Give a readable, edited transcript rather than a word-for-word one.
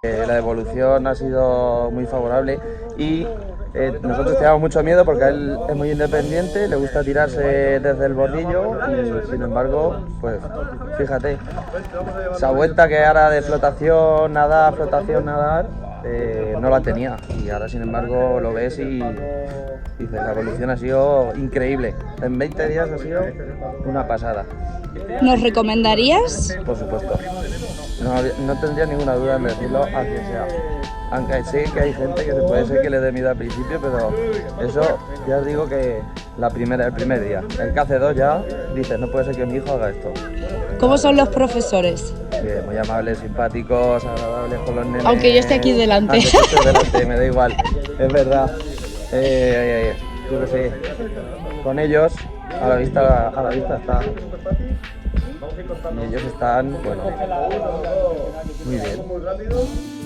La evolución ha sido muy favorable y nosotros teníamos mucho miedo porque él es muy independiente, le gusta tirarse desde el bordillo y sin embargo, pues fíjate, esa vuelta que ahora de flotación, nadar, no la tenía y ahora sin embargo lo ves y dices, la evolución ha sido increíble. En 20 días ha sido una pasada. ¿Nos recomendarías? Por supuesto. No tendría ninguna duda en decirlo a quien sea. Aunque sé que hay gente que se puede ser que le dé miedo al principio, pero eso ya os digo que el primer día. El que hace dos ya dices, no puede ser que mi hijo haga esto. ¿Cómo son los profesores? Bien, muy amables, simpáticos, agradables con los nenes. Aunque yo esté aquí delante. Aunque yo esté delante, me da igual. Es verdad. Yo qué sé. Con ellos, a la vista está. Y ellos están, bueno, muy bien.